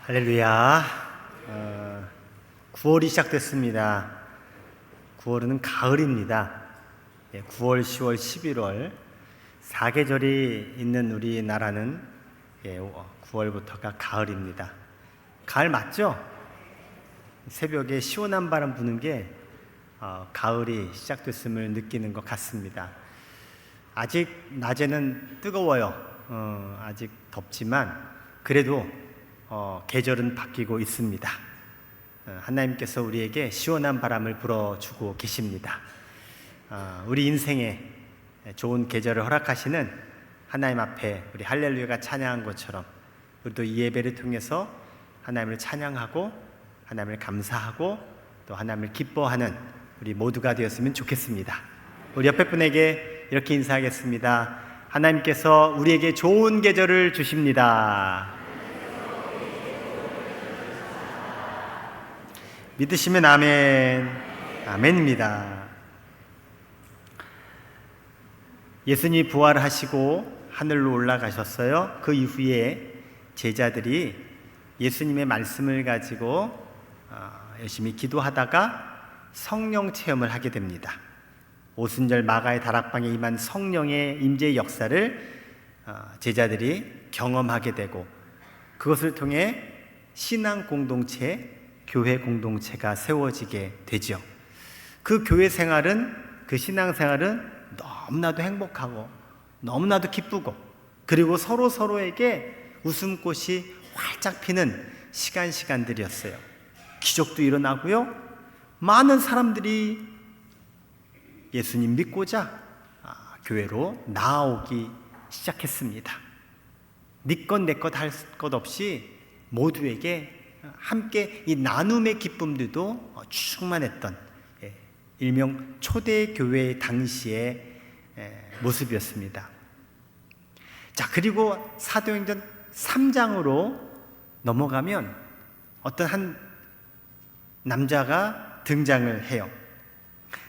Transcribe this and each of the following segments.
할렐루야. 9월이 시작됐습니다. 9월은 가을입니다. 9월, 10월, 11월 4계절이 있는 우리나라는 9월부터가 가을입니다. 가을 맞죠? 새벽에 시원한 바람 부는 게 가을이 시작됐음을 느끼는 것 같습니다. 아직 낮에는 뜨거워요. 아직 덥지만 그래도 계절은 바뀌고 있습니다. 하나님께서 우리에게 시원한 바람을 불어주고 계십니다. 우리 인생에 좋은 계절을 허락하시는 하나님 앞에 우리 할렐루야가 찬양한 것처럼 우리도 이 예배를 통해서 하나님을 찬양하고 하나님을 감사하고 또 하나님을 기뻐하는 우리 모두가 되었으면 좋겠습니다. 우리 옆에 분에게 이렇게 인사하겠습니다. 하나님께서 우리에게 좋은 계절을 주십니다. 믿으시면 아멘. 아멘입니다. 예수님이 부활하시고 하늘로 올라가셨어요. 그 이후에 제자들이 예수님의 말씀을 가지고 열심히 기도하다가 성령 체험을 하게 됩니다. 오순절 마가의 다락방에 임한 성령의 임재의 역사를 제자들이 경험하게 되고 그것을 통해 신앙 공동체, 교회 공동체가 세워지게 되죠. 그 교회 생활은, 그 신앙 생활은 너무나도 행복하고 너무나도 기쁘고 그리고 서로에게 웃음꽃이 활짝 피는 시간들이었어요. 기적도 일어나고요. 많은 사람들이 예수님 믿고자 교회로 나아오기 시작했습니다. 네 것 내 것 할 것 없이 모두에게 함께 이 나눔의 기쁨들도 충만했던 일명 초대교회 당시의 모습이었습니다. 자, 그리고 사도행전 3장으로 넘어가면 어떤 한 남자가 등장을 해요.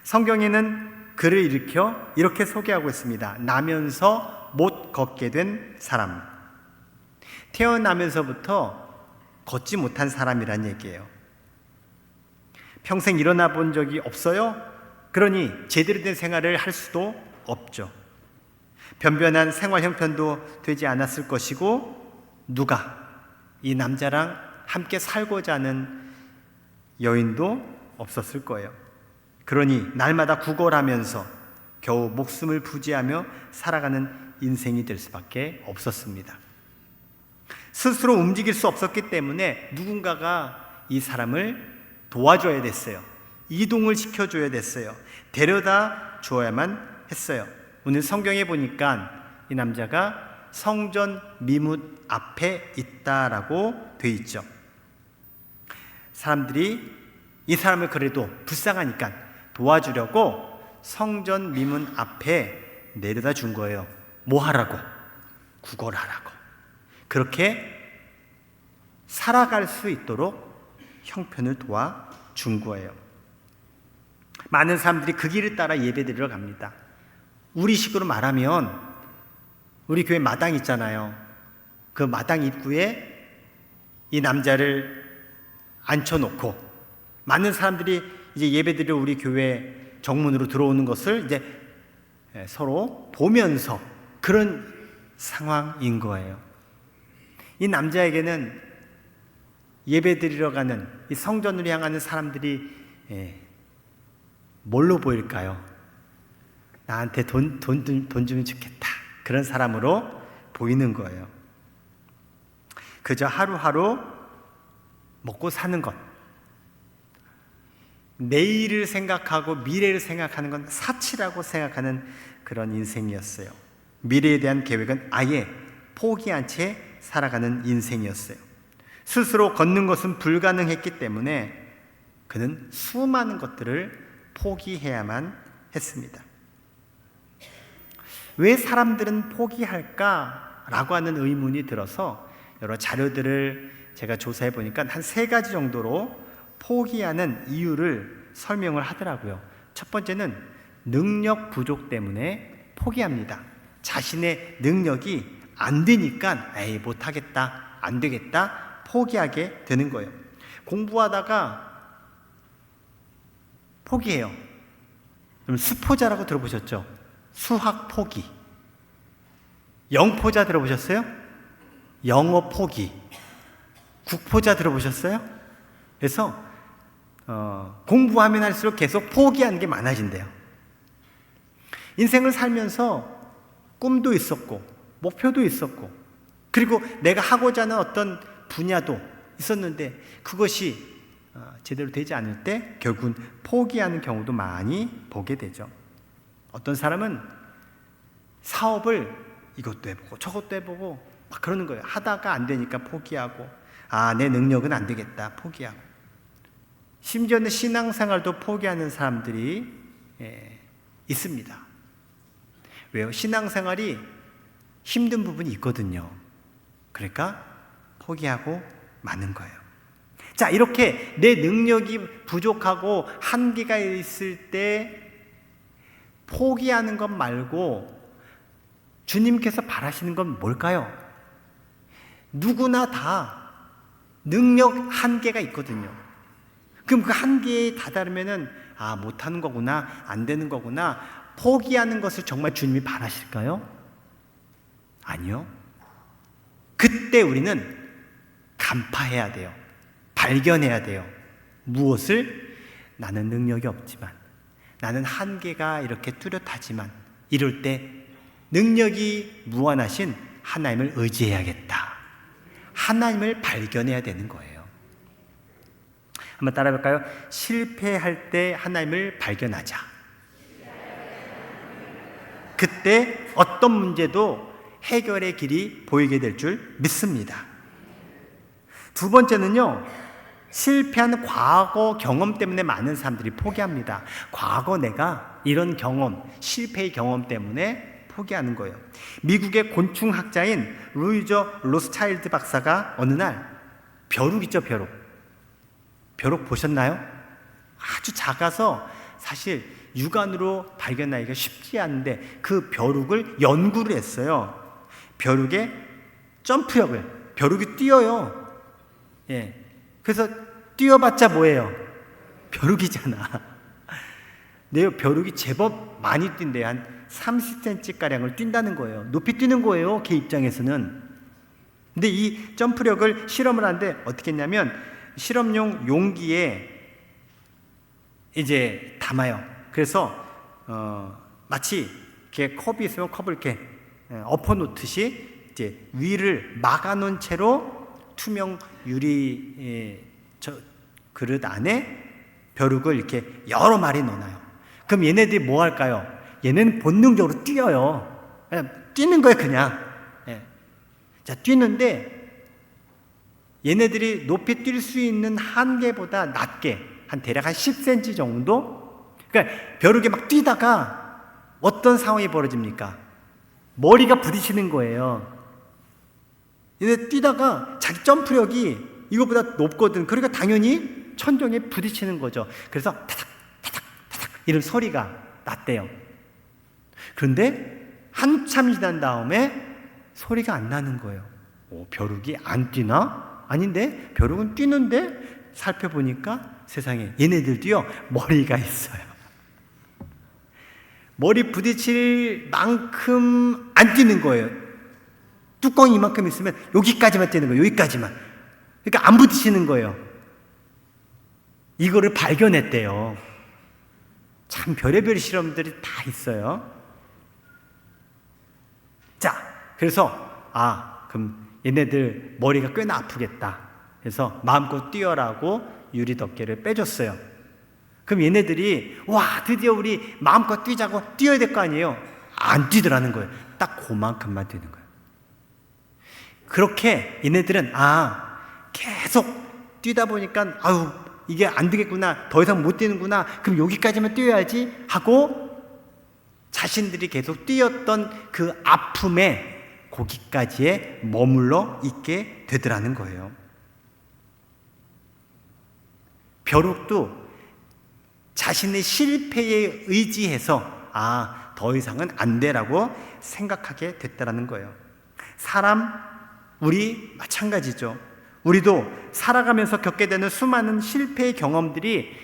성경에는 그를 일으켜 이렇게 소개하고 있습니다. 나면서 못 걷게 된 사람. 태어나면서부터 걷지 못한 사람이란 얘기예요. 평생 일어나 본 적이 없어요? 그러니 제대로 된 생활을 할 수도 없죠. 변변한 생활 형편도 되지 않았을 것이고 누가 이 남자랑 함께 살고자 하는 여인도 없었을 거예요. 그러니 날마다 구걸하면서 겨우 목숨을 부지하며 살아가는 인생이 될 수밖에 없었습니다. 스스로 움직일 수 없었기 때문에 누군가가 이 사람을 도와줘야 됐어요. 이동을 시켜줘야 됐어요. 데려다 주어야만 했어요. 오늘 성경에 보니까 이 남자가 성전 미문 앞에 있다라고 돼 있죠. 사람들이 이 사람을 그래도 불쌍하니까 도와주려고 성전 미문 앞에 내려다 준 거예요. 뭐 하라고? 구걸하라고. 그렇게 살아갈 수 있도록 형편을 도와준 거예요. 많은 사람들이 그 길을 따라 예배드리러 갑니다. 우리식으로 말하면 우리 교회 마당 있잖아요. 그 마당 입구에 이 남자를 앉혀놓고 많은 사람들이 이제 예배드리러 우리 교회 정문으로 들어오는 것을 이제 서로 보면서 그런 상황인 거예요. 이 남자에게는 예배드리러 가는 이 성전으로 향하는 사람들이 뭘로 보일까요? 나한테 돈 주면 좋겠다. 그런 사람으로 보이는 거예요. 그저 하루하루 먹고 사는 것. 내일을 생각하고 미래를 생각하는 건 사치라고 생각하는 그런 인생이었어요. 미래에 대한 계획은 아예 포기한 채 살아가는 인생이었어요. 스스로 걷는 것은 불가능했기 때문에 그는 수많은 것들을 포기해야만 했습니다. 왜 사람들은 포기할까라고 하는 의문이 들어서 여러 자료들을 제가 조사해 보니까 한 3가지 정도로 포기하는 이유를 설명을 하더라고요. 첫 번째는 능력 부족 때문에 포기합니다. 자신의 능력이 안 되니까 못하겠다, 안 되겠다 포기하게 되는 거예요. 공부하다가 포기해요. 그럼 수포자라고 들어보셨죠? 수학 포기. 영포자 들어보셨어요? 영어 포기. 국포자 들어보셨어요? 그래서 공부하면 할수록 계속 포기하는 게 많아진대요. 인생을 살면서 꿈도 있었고 목표도 있었고 그리고 내가 하고자 하는 어떤 분야도 있었는데 그것이 제대로 되지 않을 때 결국은 포기하는 경우도 많이 보게 되죠. 어떤 사람은 사업을 이것도 해보고 저것도 해보고 막 그러는 거예요. 하다가 안 되니까 포기하고 내 능력은 안 되겠다 포기하고 심지어는 신앙생활도 포기하는 사람들이 있습니다. 왜요? 신앙생활이 힘든 부분이 있거든요. 그러니까 포기하고 마는 거예요. 자, 이렇게 내 능력이 부족하고 한계가 있을 때 포기하는 것 말고 주님께서 바라시는 건 뭘까요? 누구나 다 능력 한계가 있거든요. 그럼 그 한계에 다다르면은 못하는 거구나, 안 되는 거구나, 포기하는 것을 정말 주님이 바라실까요? 아니요. 그때 우리는 간파해야 돼요. 발견해야 돼요. 무엇을? 나는 능력이 없지만, 나는 한계가 이렇게 뚜렷하지만, 이럴 때 능력이 무한하신 하나님을 의지해야겠다. 하나님을 발견해야 되는 거예요. 한번 따라해 볼까요? 실패할 때 하나님을 발견하자. 그때 어떤 문제도 해결의 길이 보이게 될 줄 믿습니다. 두 번째는요, 실패한 과거 경험 때문에 많은 사람들이 포기합니다. 과거 내가 이런 경험, 실패의 경험 때문에 포기하는 거예요. 미국의 곤충학자인 루이저 로스차일드 박사가 어느 날 벼룩 있죠, 벼룩. 벼룩 보셨나요? 아주 작아서 사실 육안으로 발견하기가 쉽지 않은데 그 벼룩을 연구를 했어요. 벼룩의 점프력을, 벼룩이 뛰어요. 그래서 뛰어봤자 뭐예요? 벼룩이잖아. 내 벼룩이 제법 많이 뛴대요. 한 30cm가량을 뛴다는 거예요. 높이 뛰는 거예요, 걔 입장에서는. 근데 이 점프력을 실험을 하는데 어떻게 했냐면 실험용 용기에 이제 담아요. 그래서 마치 이렇게 컵이 있으면 컵을 이렇게 엎어놓듯이 이제 위를 막아놓은 채로 투명 유리 그릇 안에 벼룩을 이렇게 여러 마리 넣어놔요. 그럼 얘네들이 뭐 할까요? 얘네는 본능적으로 뛰어요. 그냥 뛰는 거예요, 그냥. 자, 뛰는데 얘네들이 높이 뛸 수 있는 한계보다 낮게 대략 한 10cm 정도? 그러니까 벼룩에 막 뛰다가 어떤 상황이 벌어집니까? 머리가 부딪히는 거예요. 얘네 뛰다가 자기 점프력이 이거보다 높거든. 그러니까 당연히 천정에 부딪히는 거죠. 그래서 타닥 타닥 타닥 이런 소리가 났대요. 그런데 한참 지난 다음에 소리가 안 나는 거예요. 벼룩이 안 뛰나? 아닌데 벼룩은 뛰는데 살펴보니까 세상에 얘네들도요 머리가 있어요. 머리 부딪힐 만큼 안 뛰는 거예요. 뚜껑이 이만큼 있으면 여기까지만 뛰는 거예요. 여기까지만. 그러니까 안 부딪히는 거예요. 이거를 발견했대요. 참 별의별 실험들이 다 있어요. 자, 그래서 그럼 얘네들 머리가 꽤나 아프겠다. 그래서 마음껏 뛰어라고 유리 덮개를 빼줬어요. 그럼 얘네들이 드디어 우리 마음껏 뛰자고 뛰어야 될 거 아니에요. 안 뛰더라는 거예요. 딱 그만큼만 뛰는 거예요. 그렇게 얘네들은 계속 뛰다 보니까 이게 안 되겠구나, 더 이상 못 뛰는구나, 그럼 여기까지만 뛰어야지 하고 자신들이 계속 뛰었던 그 아픔에 거기까지에 머물러 있게 되더라는 거예요. 벼룩도 자신의 실패에 의지해서 더 이상은 안 돼라고 생각하게 됐다라는 거예요. 우리 마찬가지죠. 우리도 살아가면서 겪게 되는 수많은 실패의 경험들이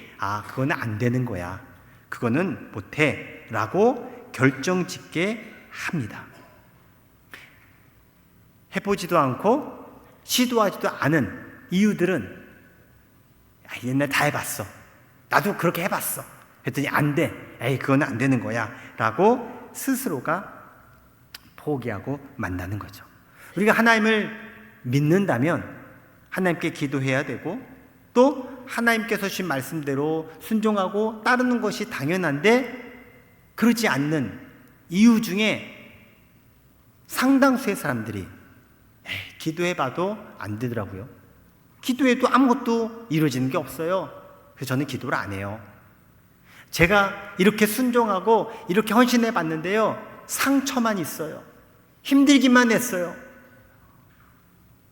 그거는 안 되는 거야, 그거는 못해 라고 결정짓게 합니다. 해보지도 않고 시도하지도 않은 이유들은 옛날에 다 해봤어, 나도 그렇게 해봤어 했더니 안 돼, 그거는 안 되는 거야 라고 스스로가 포기하고 만나는 거죠. 우리가 하나님을 믿는다면 하나님께 기도해야 되고, 또 하나님께서 주신 말씀대로 순종하고 따르는 것이 당연한데, 그러지 않는 이유 중에 상당수의 사람들이 기도해봐도 안 되더라고요. 기도해도 아무것도 이루어지는 게 없어요. 그래서 저는 기도를 안 해요. 제가 이렇게 순종하고 이렇게 헌신해 봤는데요, 상처만 있어요. 힘들기만 했어요.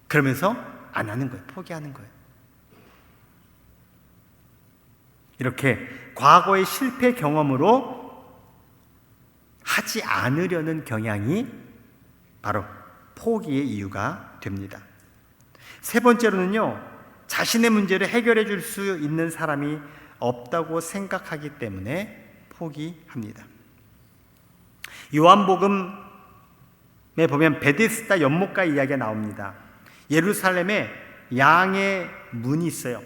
그러면서 안 하는 거예요. 포기하는 거예요. 이렇게 과거의 실패 경험으로 하지 않으려는 경향이 바로 포기의 이유가 됩니다. 세 번째로는요, 자신의 문제를 해결해 줄 수 있는 사람이 없다고 생각하기 때문에 포기합니다. 요한복음에 보면 베데스다 연못가 이야기가 나옵니다. 예루살렘에 양의 문이 있어요.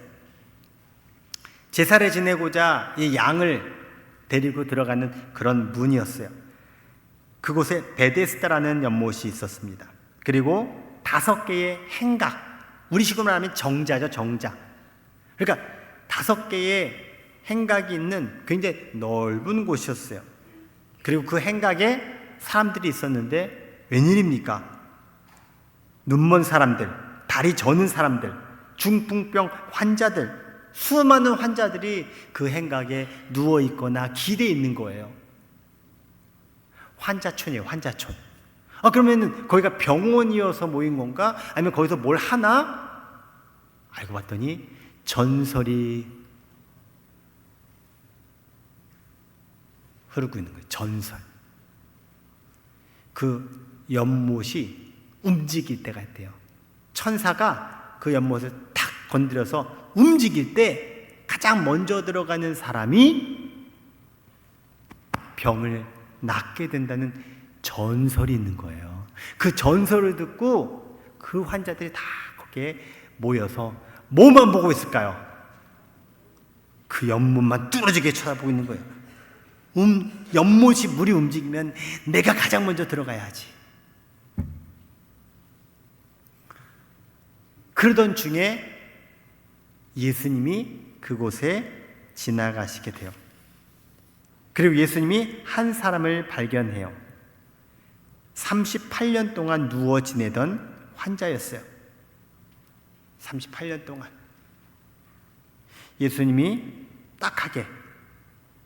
제사를 지내고자 이 양을 데리고 들어가는 그런 문이었어요. 그곳에 베데스다라는 연못이 있었습니다. 그리고 5개의 행각, 우리식으로 말하면 정자죠, 정자. 그러니까 5개의 행각이 있는 굉장히 넓은 곳이었어요. 그리고 그 행각에 사람들이 있었는데 웬일입니까? 눈먼 사람들, 다리 저는 사람들, 중풍병 환자들, 수많은 환자들이 그 행각에 누워있거나 기대에 있는 거예요. 환자촌이에요, 환자촌. 그러면 거기가 병원이어서 모인 건가? 아니면 거기서 뭘 하나? 알고 봤더니 전설이 흐르고 있는 거예요. 전설. 그 연못이 움직일 때가 있대요. 천사가 그 연못을 탁 건드려서 움직일 때 가장 먼저 들어가는 사람이 병을 낫게 된다는 전설이 있는 거예요. 그 전설을 듣고 그 환자들이 다 거기에 모여서 뭐만 보고 있을까요? 그 연못만 뚫어지게 쳐다보고 있는 거예요. 연못이 물이 움직이면 내가 가장 먼저 들어가야지. 그러던 중에 예수님이 그곳에 지나가시게 돼요. 그리고 예수님이 한 사람을 발견해요. 38년 동안 누워 지내던 환자였어요. 38년 동안. 예수님이 딱하게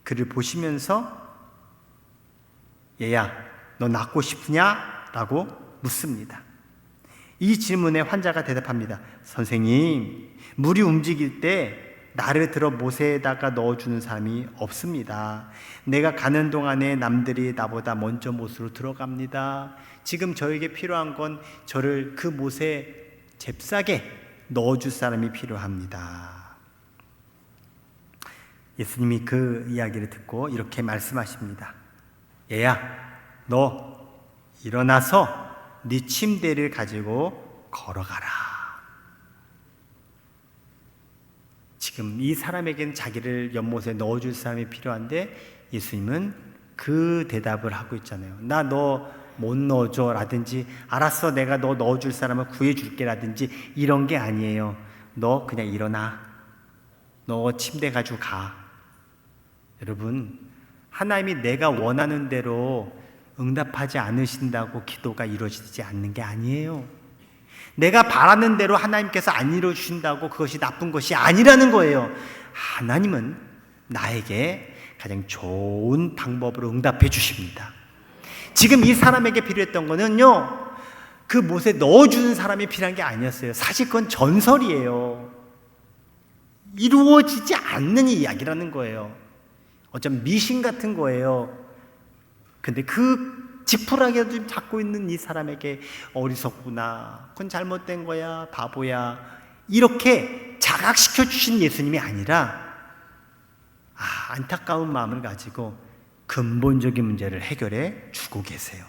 그를 보시면서 얘야, 너 낫고 싶으냐? 라고 묻습니다. 이 질문에 환자가 대답합니다. 선생님, 물이 움직일 때 나를 들어 못에다가 넣어주는 사람이 없습니다. 내가 가는 동안에 남들이 나보다 먼저 못으로 들어갑니다. 지금 저에게 필요한 건 저를 그 못에 잽싸게 넣어줄 사람이 필요합니다. 예수님이 그 이야기를 듣고 이렇게 말씀하십니다. 얘야, 너 일어나서 네 침대를 가지고 걸어가라. 지금 이 사람에게는 자기를 연못에 넣어줄 사람이 필요한데 예수님은 그 대답을 하고 있잖아요. 나 너 못 넣어줘 라든지 알았어 내가 너 넣어줄 사람을 구해줄게 라든지 이런 게 아니에요. 너 그냥 일어나. 너 침대 가지고 가. 여러분, 하나님이 내가 원하는 대로 응답하지 않으신다고 기도가 이루어지지 않는 게 아니에요. 내가 바라는 대로 하나님께서 안 이루어주신다고 그것이 나쁜 것이 아니라는 거예요. 하나님은 나에게 가장 좋은 방법으로 응답해 주십니다. 지금 이 사람에게 필요했던 거는요, 그 못에 넣어주는 사람이 필요한 게 아니었어요. 사실 그건 전설이에요. 이루어지지 않는 이야기라는 거예요. 어쩜 미신 같은 거예요. 근데 그 지푸라기를 좀 잡고 있는 이 사람에게 어리석구나, 그건 잘못된 거야, 바보야, 이렇게 자각시켜 주신 예수님이 아니라 안타까운 마음을 가지고 근본적인 문제를 해결해 주고 계세요.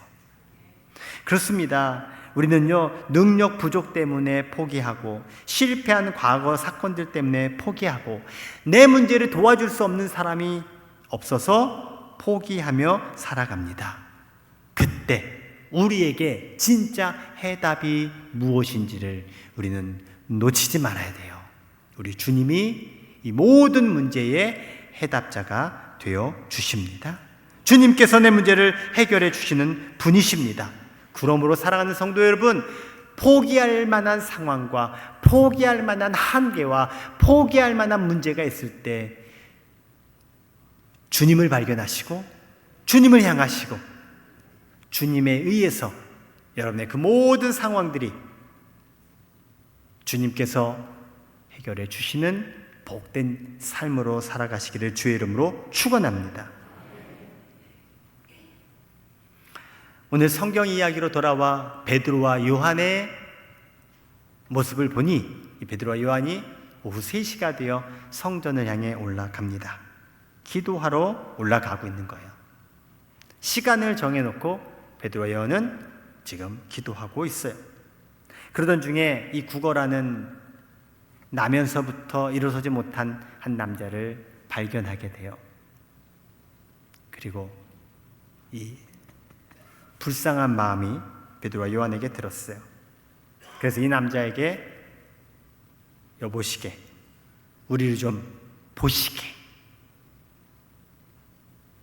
그렇습니다. 우리는요, 능력 부족 때문에 포기하고, 실패한 과거 사건들 때문에 포기하고, 내 문제를 도와줄 수 없는 사람이 없어서 포기하며 살아갑니다. 그때 우리에게 진짜 해답이 무엇인지를 우리는 놓치지 말아야 돼요. 우리 주님이 이 모든 문제의 해답자가 되어 주십니다. 주님께서 내 문제를 해결해 주시는 분이십니다. 그러므로 사랑하는 성도 여러분, 포기할 만한 상황과 포기할 만한 한계와 포기할 만한 문제가 있을 때 주님을 발견하시고 주님을 향하시고 주님에 의해서 여러분의 그 모든 상황들이 주님께서 해결해 주시는 복된 삶으로 살아가시기를 주의 이름으로 축원합니다. 오늘 성경 이야기로 돌아와 베드로와 요한의 모습을 보니 이 베드로와 요한이 오후 3시가 되어 성전을 향해 올라갑니다. 기도하러 올라가고 있는 거예요. 시간을 정해놓고 베드로와 요한은 지금 기도하고 있어요. 그러던 중에 이 구걸하는 나면서부터 일어서지 못한 한 남자를 발견하게 돼요. 그리고 이 불쌍한 마음이 베드로와 요한에게 들었어요. 그래서 이 남자에게 여보시게, 우리를 좀 보시게.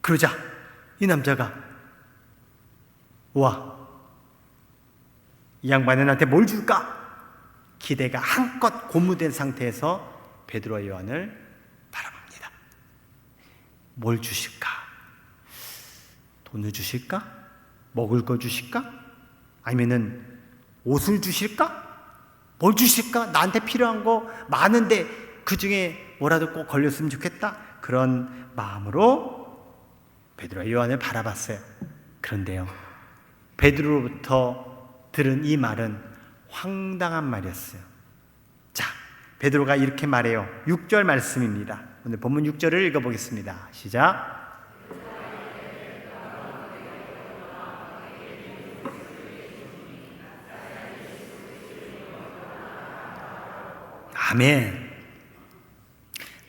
그러자 이 남자가 와, 이 양반은 나한테 뭘 줄까? 기대가 한껏 고무된 상태에서 베드로와 요한을 바라봅니다. 뭘 주실까? 돈을 주실까? 먹을 거 주실까? 아니면은 옷을 주실까? 뭘 주실까? 나한테 필요한 거 많은데 그 중에 뭐라도 꼭 걸렸으면 좋겠다. 그런 마음으로 베드로와 요한을 바라봤어요. 그런데요, 베드로로부터 들은 이 말은 황당한 말이었어요. 자, 베드로가 이렇게 말해요. 6절 말씀입니다. 오늘 본문 6절을 읽어보겠습니다. 시작. 아멘.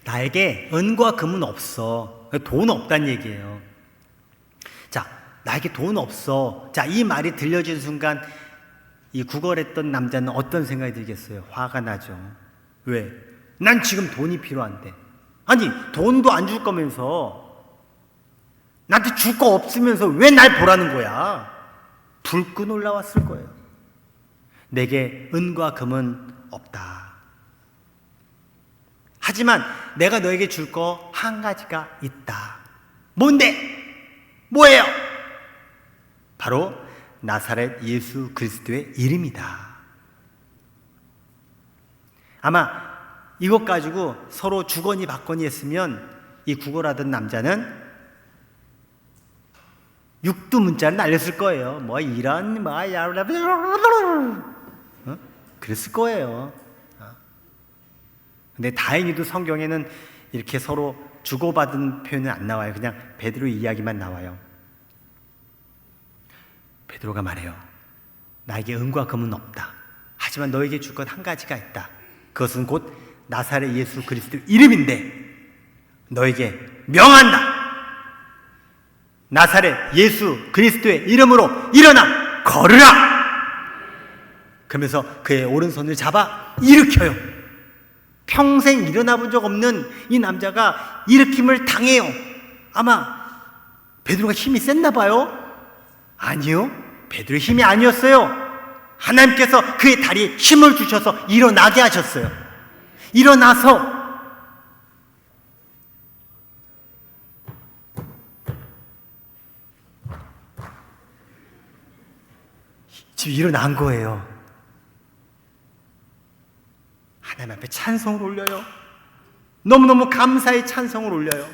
나에게 은과 금은 없어. 돈 없다는 얘기예요. 자, 나에게 돈 없어. 자, 이 말이 들려진 순간 이 구걸했던 남자는 어떤 생각이 들겠어요? 화가 나죠. 왜? 난 지금 돈이 필요한데. 아니, 돈도 안 줄 거면서, 나한테 줄 거 없으면서 왜 날 보라는 거야? 불끈 올라왔을 거예요. 내게 은과 금은 없다. 하지만 내가 너에게 줄 거 한 가지가 있다. 뭔데? 뭐예요? 바로 나사렛 예수 그리스도의 이름이다. 아마 이것 가지고 서로 주거니 받거니 했으면 이 구걸하던 남자는 육두문자를 날렸을 거예요. 뭐 이런 그랬을 거예요. 근데 다행히도 성경에는 이렇게 서로 주고받은 표현은 안 나와요. 그냥 베드로의 이야기만 나와요. 베드로가 말해요. 나에게 은과 금은 없다. 하지만 너에게 줄 것 한 가지가 있다. 그것은 곧 나사렛 예수 그리스도 이름인데 너에게 명한다. 나사렛 예수 그리스도의 이름으로 일어나 걸으라. 그러면서 그의 오른손을 잡아 일으켜요. 평생 일어나 본 적 없는 이 남자가 일으킴을 당해요. 아마 베드로가 힘이 셌나 봐요. 아니요, 베드로의 힘이 아니었어요. 하나님께서 그의 다리에 힘을 주셔서 일어나게 하셨어요. 일어나서 지금 일어난 거예요. 하나님 앞에 찬송을 올려요. 너무너무 감사의 찬송을 올려요.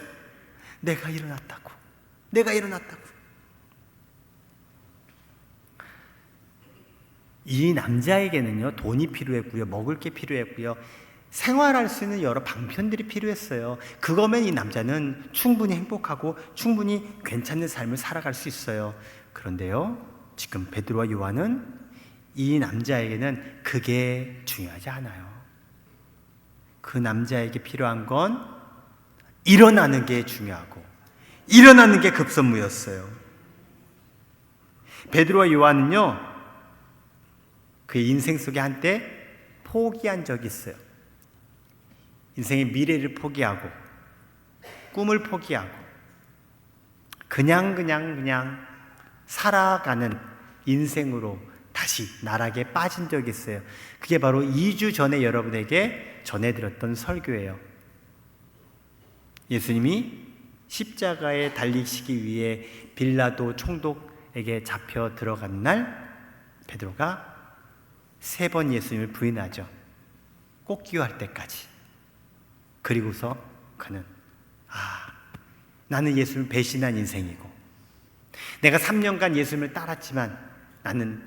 내가 일어났다고. 내가 일어났다고. 이 남자에게는요, 돈이 필요했고요, 먹을 게 필요했고요, 생활할 수 있는 여러 방편들이 필요했어요. 그거면 이 남자는 충분히 행복하고 충분히 괜찮은 삶을 살아갈 수 있어요. 그런데요, 지금 베드로와 요한은 이 남자에게는 그게 중요하지 않아요. 그 남자에게 필요한 건 일어나는 게 중요하고 일어나는 게 급선무였어요. 베드로와 요한은요, 그의 인생 속에 한때 포기한 적이 있어요. 인생의 미래를 포기하고 꿈을 포기하고 그냥 살아가는 인생으로 다시 나락에 빠진 적이 있어요. 그게 바로 2주 전에 여러분에게 전해드렸던 설교예요. 예수님이 십자가에 달리시기 위해 빌라도 총독에게 잡혀 들어간 날, 베드로가 3번 예수님을 부인하죠. 꽃기호할 때까지. 그리고서 그는 나는 예수님을 배신한 인생이고 내가 3년간 예수님을 따랐지만 나는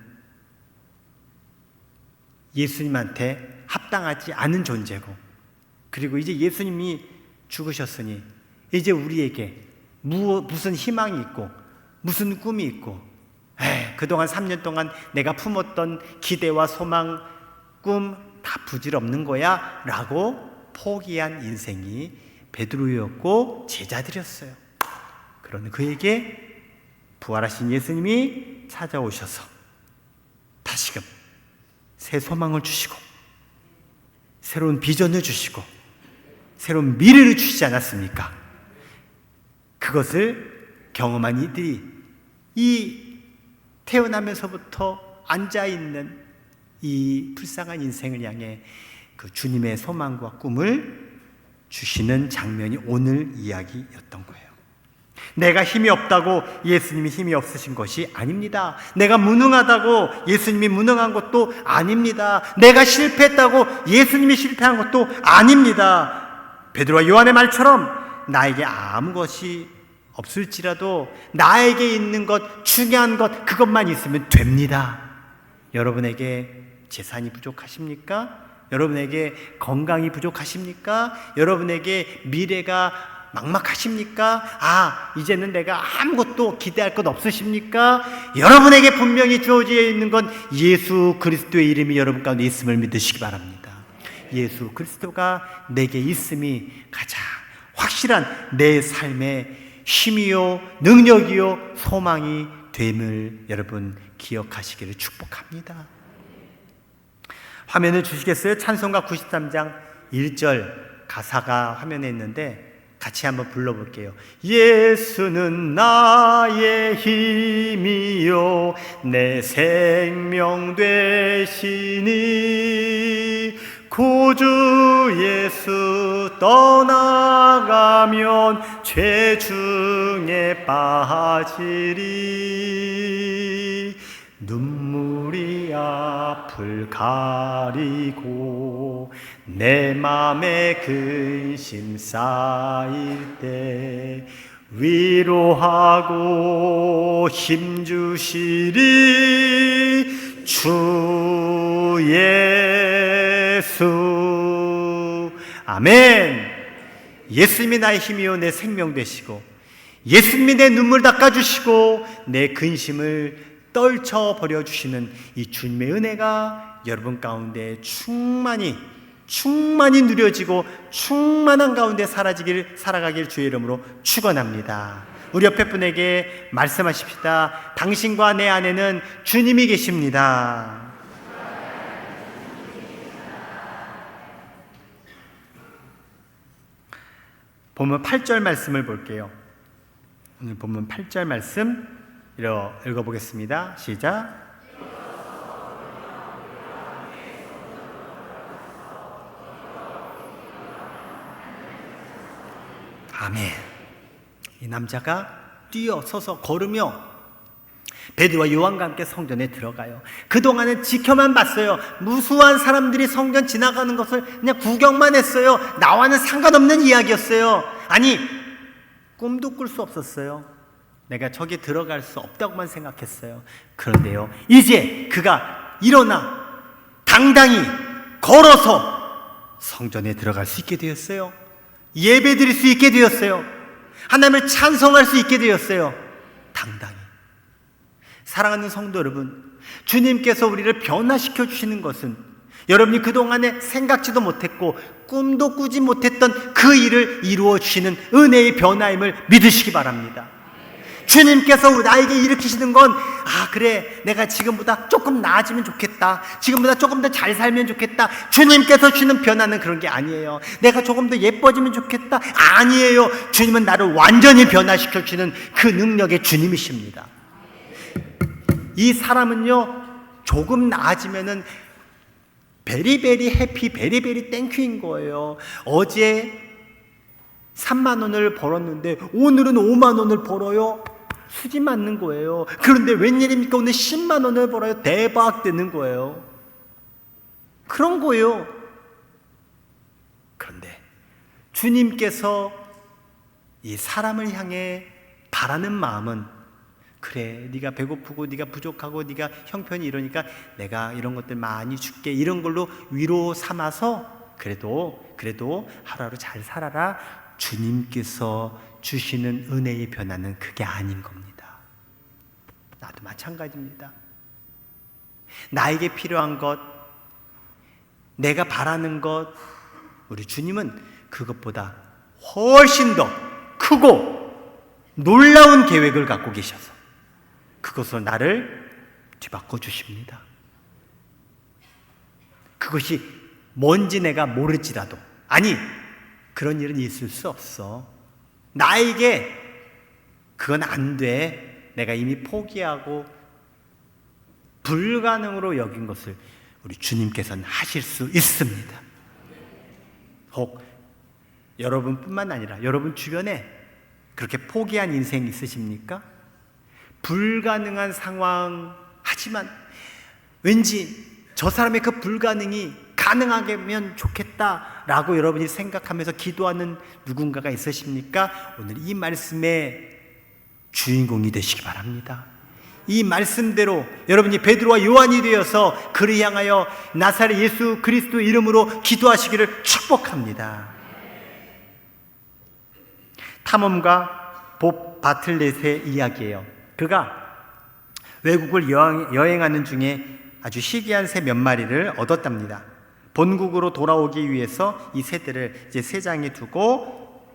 예수님한테 합당하지 않은 존재고, 그리고 이제 예수님이 죽으셨으니 이제 우리에게 무슨 희망이 있고 무슨 꿈이 있고, 그동안 3년 동안 내가 품었던 기대와 소망, 꿈 다 부질없는 거야 라고 포기한 인생이 베드로였고 제자들이었어요. 그러나 그에게 부활하신 예수님이 찾아오셔서 다시금 새 소망을 주시고 새로운 비전을 주시고 새로운 미래를 주시지 않았습니까? 그것을 경험한 이들이 이 태어나면서부터 앉아있는 이 불쌍한 인생을 향해 그 주님의 소망과 꿈을 주시는 장면이 오늘 이야기였던 거예요. 내가 힘이 없다고 예수님이 힘이 없으신 것이 아닙니다. 내가 무능하다고 예수님이 무능한 것도 아닙니다. 내가 실패했다고 예수님이 실패한 것도 아닙니다. 베드로와 요한의 말처럼 나에게 아무 것이 없을지라도 나에게 있는 것, 중요한 것, 그것만 있으면 됩니다. 여러분에게 재산이 부족하십니까? 여러분에게 건강이 부족하십니까? 여러분에게 미래가 막막하십니까? 이제는 내가 아무것도 기대할 것 없으십니까? 여러분에게 분명히 주어져 있는 건 예수 그리스도의 이름이 여러분 가운데 있음을 믿으시기 바랍니다. 예수 그리스도가 내게 있음이 가장 확실한 내 삶의 힘이요, 능력이요, 소망이 됨을 여러분 기억하시기를 축복합니다. 화면을 주시겠어요? 찬송가 93장 1절 가사가 화면에 있는데 같이 한번 불러볼게요. 예수는 나의 힘이요 내 생명 되시니 구주 예수 떠나가면 죄중에 빠지리 눈물이 앞을 가리고 내 맘에 근심 쌓일 때 위로하고 힘주시리 주 예수. 아멘. 예수님이 나의 힘이요 내 생명 되시고 예수님이 내 눈물 닦아주시고 내 근심을 떨쳐버려 주시는 이 주님의 은혜가 여러분 가운데 충만히 누려지고 충만한 가운데 살아가길 주의 이름으로 축원합니다. 우리 옆에 분에게 말씀하십시다. 당신과 내 안에는 주님이 계십니다. 본문 8절 말씀을 볼게요. 오늘 본문 8절 말씀 읽어보겠습니다. 시작. 아멘. 이 남자가 뛰어서서 걸으며 베드로와 요한과 함께 성전에 들어가요. 그동안은 지켜만 봤어요. 무수한 사람들이 성전 지나가는 것을 그냥 구경만 했어요. 나와는 상관없는 이야기였어요. 아니, 꿈도 꿀 수 없었어요. 내가 저기 들어갈 수 없다고만 생각했어요. 그런데요, 이제 그가 일어나 당당히 걸어서 성전에 들어갈 수 있게 되었어요. 예배 드릴 수 있게 되었어요. 하나님을 찬송할 수 있게 되었어요. 당당히. 사랑하는 성도 여러분, 주님께서 우리를 변화시켜 주시는 것은 여러분이 그동안에 생각지도 못했고 꿈도 꾸지 못했던 그 일을 이루어 주시는 은혜의 변화임을 믿으시기 바랍니다. 주님께서 나에게 일으키시는 건 그래, 내가 지금보다 조금 나아지면 좋겠다, 지금보다 조금 더 잘 살면 좋겠다, 주님께서 주는 변화는 그런 게 아니에요. 내가 조금 더 예뻐지면 좋겠다, 아니에요. 주님은 나를 완전히 변화시켜 주시는 그 능력의 주님이십니다. 이 사람은요, 조금 나아지면은 베리베리 해피, 베리베리 땡큐인 거예요. 어제 3만 원을 벌었는데 오늘은 5만 원을 벌어요. 수지 맞는 거예요. 그런데 웬일입니까? 오늘 10만 원을 벌어요. 대박 되는 거예요. 그런 거예요. 그런데 주님께서 이 사람을 향해 바라는 마음은, 그래, 네가 배고프고 네가 부족하고 네가 형편이 이러니까 내가 이런 것들 많이 줄게, 이런 걸로 위로 삼아서 그래도 하루하루 잘 살아라. 주님께서 주시는 은혜의 변화는 그게 아닌 겁니다. 나도 마찬가지입니다. 나에게 필요한 것, 내가 바라는 것, 우리 주님은 그것보다 훨씬 더 크고 놀라운 계획을 갖고 계셔서 그것으로 나를 뒤바꿔 주십니다. 그것이 뭔지 내가 모르지라도, 아니, 그런 일은 있을 수 없어, 나에게 그건 안 돼, 내가 이미 포기하고 불가능으로 여긴 것을 우리 주님께서는 하실 수 있습니다. 혹 여러분뿐만 아니라 여러분 주변에 그렇게 포기한 인생 있으십니까? 불가능한 상황, 하지만 왠지 저 사람의 그 불가능이 가능하면 좋겠다라고 여러분이 생각하면서 기도하는 누군가가 있으십니까? 오늘 이 말씀의 주인공이 되시기 바랍니다. 이 말씀대로 여러분이 베드로와 요한이 되어서 그를 향하여 나사렛 예수 그리스도 이름으로 기도하시기를 축복합니다. 탐험가 봅 바틀렛의 이야기예요. 그가 외국을 여행하는 중에 아주 희귀한 새 몇 마리를 얻었답니다. 본국으로 돌아오기 위해서 이 새들을 이제 새장에 두고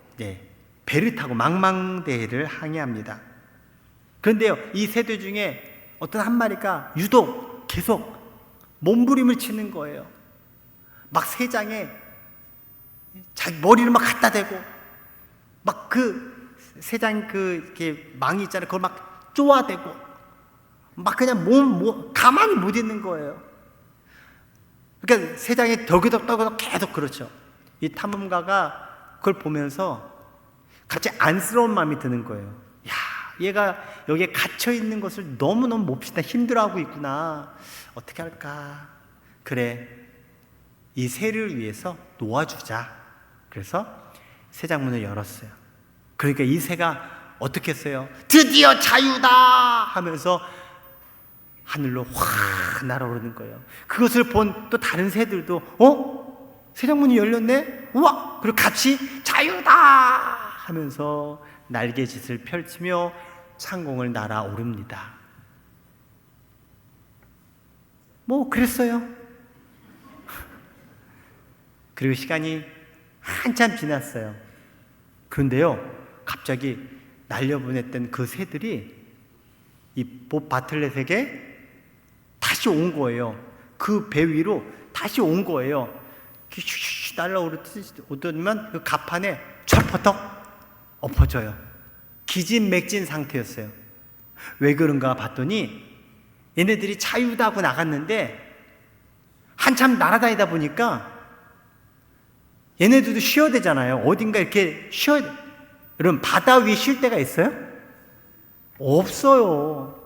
배를 타고 망망대해를 항해합니다. 그런데요, 이 새들 중에 어떤 한 마리가 유독 계속 몸부림을 치는 거예요. 막 새장에 자기 머리를 막 갖다 대고, 막 그 새장 이렇게 망이 있잖아요, 그걸 막 쪼아대고, 막 그냥 가만히 못 있는 거예요. 그러니까 새장이 덜그덕 계속 그렇죠. 이 탐험가가 그걸 보면서 갑자기 안쓰러운 마음이 드는 거예요. 야, 얘가 여기에 갇혀 있는 것을 너무너무 몹시다 힘들어하고 있구나. 어떻게 할까? 그래, 이 새를 위해서 놓아주자. 그래서 새장문을 열었어요. 그러니까 이 새가 어떻게 했어요? 드디어 자유다 하면서 하늘로 확 날아오르는 거예요. 그것을 본 또 다른 새들도 새장문이 열렸네? 우와! 그리고 같이 자유다 하면서 날개짓을 펼치며 창공을 날아오릅니다. 그랬어요. 그리고 시간이 한참 지났어요. 그런데요, 갑자기 날려보냈던 그 새들이 이 봅 바틀렛에게 다시 온 거예요. 그 배 위로 다시 온 거예요. 슉슉 날아오르더니만 그 갑판에 철퍼덕 엎어져요. 기진맥진 상태였어요. 왜 그런가 봤더니 얘네들이 자유다 하고 나갔는데 한참 날아다니다 보니까 얘네들도 쉬어야 되잖아요. 어딘가 이렇게 쉬어야 돼. 여러분, 바다 위에 쉴 데가 있어요? 없어요.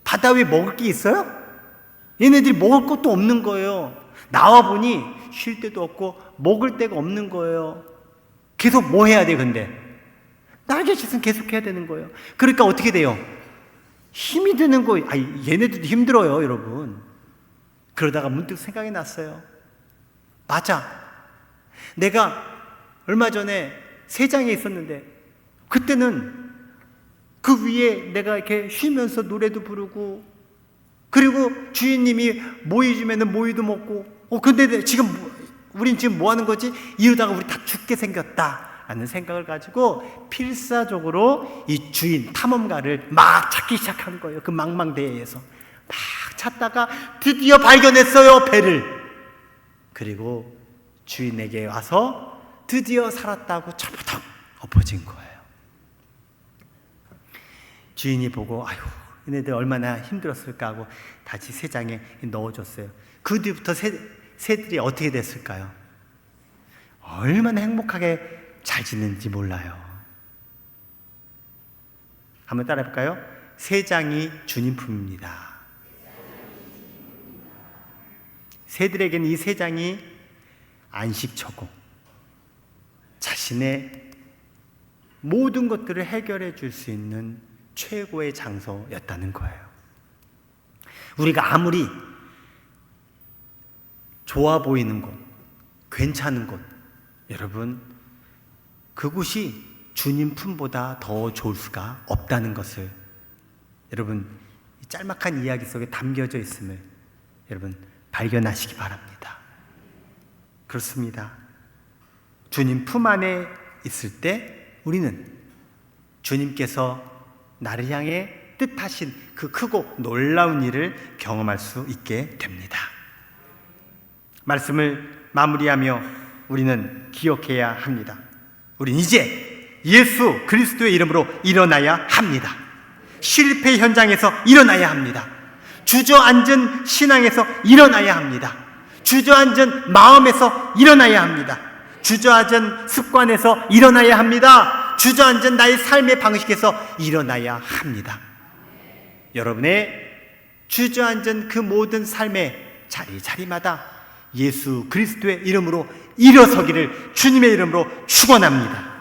바다 위에 먹을 게 있어요? 얘네들이 먹을 것도 없는 거예요. 나와 보니 쉴 데도 없고 먹을 데가 없는 거예요. 계속 뭐 해야 돼? 근데 날개짓은 계속 해야 되는 거예요. 그러니까 어떻게 돼요? 힘이 드는 거, 얘네들도 힘들어요, 여러분. 그러다가 문득 생각이 났어요. 맞아. 내가 얼마 전에 세장에 있었는데, 그때는 그 위에 내가 이렇게 쉬면서 노래도 부르고, 그리고 주인님이 모이 주면은 모이도 먹고, 근데 우린 지금 뭐 하는 거지? 이러다가 우리 다 죽게 생겼다 라는 생각을 가지고 필사적으로 이 주인 탐험가를 막 찾기 시작한 거예요. 그 망망대해에서 막 찾다가 드디어 발견했어요, 배를. 그리고 주인에게 와서 드디어 살았다고 철부덕 엎어진 거예요. 주인이 보고 아유, 얘네들 얼마나 힘들었을까 하고 다시 세장에 넣어줬어요. 그 뒤부터 새들이 어떻게 됐을까요? 얼마나 행복하게 잘 지내는지 몰라요. 한번 따라해 볼까요? 세장이 주님 품입니다. 새들에게는 이 세장이 안식처고 자신의 모든 것들을 해결해 줄 수 있는 최고의 장소였다는 거예요. 우리가 아무리 좋아 보이는 곳, 괜찮은 곳, 여러분, 그곳이 주님 품보다 더 좋을 수가 없다는 것을 여러분, 이 짤막한 이야기 속에 담겨져 있음을 여러분 발견하시기 바랍니다. 그렇습니다. 주님 품 안에 있을 때 우리는 주님께서 나를 향해 뜻하신 그 크고 놀라운 일을 경험할 수 있게 됩니다. 말씀을 마무리하며 우리는 기억해야 합니다. 우린 이제 예수 그리스도의 이름으로 일어나야 합니다. 실패 현장에서 일어나야 합니다. 주저앉은 신앙에서 일어나야 합니다. 주저앉은 마음에서 일어나야 합니다. 주저앉은 습관에서 일어나야 합니다. 주저앉은 나의 삶의 방식에서 일어나야 합니다. 여러분의 주저앉은 그 모든 삶의 자리마다 예수 그리스도의 이름으로 일어서기를 주님의 이름으로 축원합니다.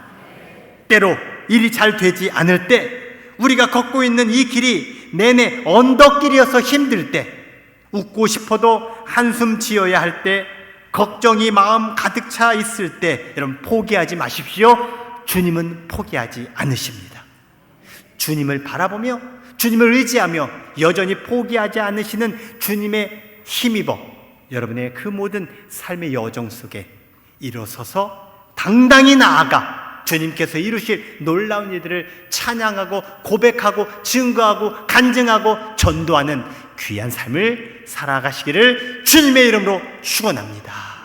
때로 일이 잘 되지 않을 때, 우리가 걷고 있는 이 길이 내내 언덕길이어서 힘들 때, 웃고 싶어도 한숨 지어야 할 때, 걱정이 마음 가득 차 있을 때, 여러분 포기하지 마십시오. 주님은 포기하지 않으십니다. 주님을 바라보며 주님을 의지하며 여전히 포기하지 않으시는 주님의 힘입어 여러분의 그 모든 삶의 여정 속에 일어서서 당당히 나아가 주님께서 이루실 놀라운 일들을 찬양하고 고백하고 증거하고 간증하고 전도하는 귀한 삶을 살아가시기를 주님의 이름으로 축원합니다.